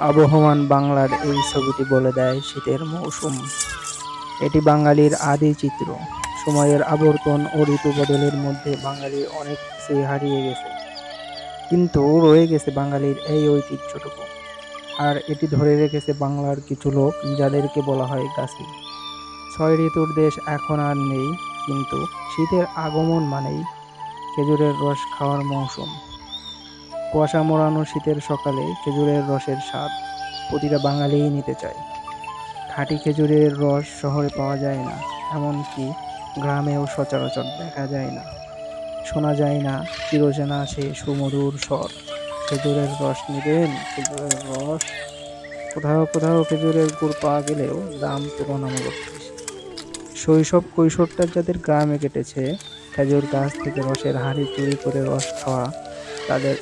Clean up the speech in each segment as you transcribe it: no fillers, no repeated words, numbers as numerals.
আবহমান বাংলার এই ছবিটি বলে দেয় শীতের মৌসুম। এটি বাঙালির আদি চিত্র। সময়ের আবর্তন ও ঋতু বদলের মধ্যে বাঙালির অনেক কিছুই হারিয়ে গেছে, কিন্তু রয়ে গেছে বাঙালির এই ঐতিহ্যটুকু। আর এটি ধরে রেখেছে বাংলার কিছু লোক, যাদেরকে বলা হয় গাছি। ৬ ঋতুর দেশ এখন আর নেই, কিন্তু শীতের আগমন মানেই খেজুরের রস খাওয়ার মৌসুম। কুয়াশা মোড়ানো শীতের সকালে খেজুরের রসের স্বাদ প্রতিটা বাঙালিই নিতে চায়। খাঁটি খেজুরের রস শহরে পাওয়া যায় না, এমনকি গ্রামেও সচরাচর দেখা যায় না। শোনা যায় না চিরচেনা সে সুমধুর স্বর, খেজুরের রস নিবেন, খেজুরের রস। কোথাও কোথাও খেজুরের গুড় পাওয়া গেলেও দাম তুলনামূলক বেশি। শৈশব কৈশোরটা যাদের গ্রামে কেটেছে, খেজুর গাছ থেকে রসের হাঁড়ি চুরি করে রস খাওয়া তাদের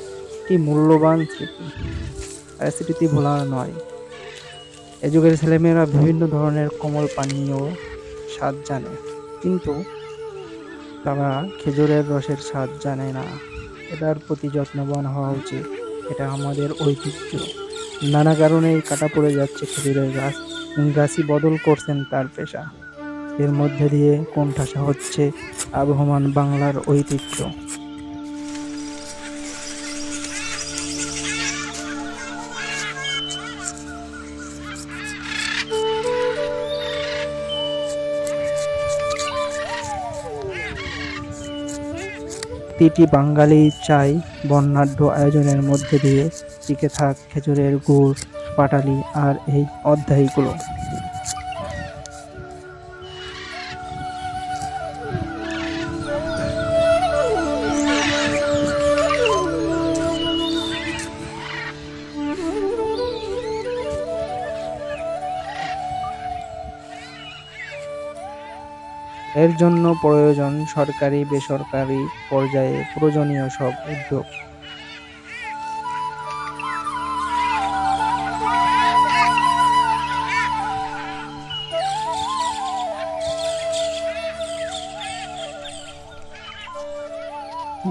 কি মূল্যবান স্মৃতি। আর স্মৃতি ভোলার নয়। এ যুগের ছেলেমেয়েরা বিভিন্ন ধরনের কোমল পানীয় স্বাদ জানে, কিন্তু তারা খেজুরের রসের স্বাদ জানে না। এটার প্রতি যত্নবান হওয়া উচিত। এটা আমাদের ঐতিহ্য। নানা কারণেই কাটা পড়ে যাচ্ছে খেজুরের গাছ। গাছই বদল করছেন তার পেশা। এর মধ্যে দিয়ে কোণঠাসা হচ্ছে আবহমান বাংলার ঐতিহ্য। প্রতিটি বাঙালি চায় বর্ণাঢ্য আয়োজনের মধ্যে দিয়ে টিকে থাক খেজুরের গুড়, পাটালি আর এই অধ্যায়গুলো। এর জন্য প্রয়োজন সরকারি বেসরকারি পর্যায়ে প্রয়োজনীয় সব উদ্যোগ।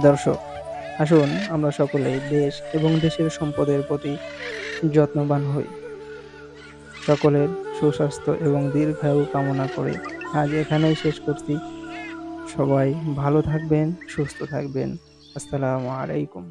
দর্শক, আসুন আমরা সকলে দেশ এবং দেশের সম্পদের প্রতি যত্নবান হই। সকলের সুস্বাস্থ্য এবং দীর্ঘায়ু কামনা করে আজ এখানেই শেষ করছি। সবাই ভালো থাকবেন, সুস্থ থাকবেন। আসসালামু আলাইকুম।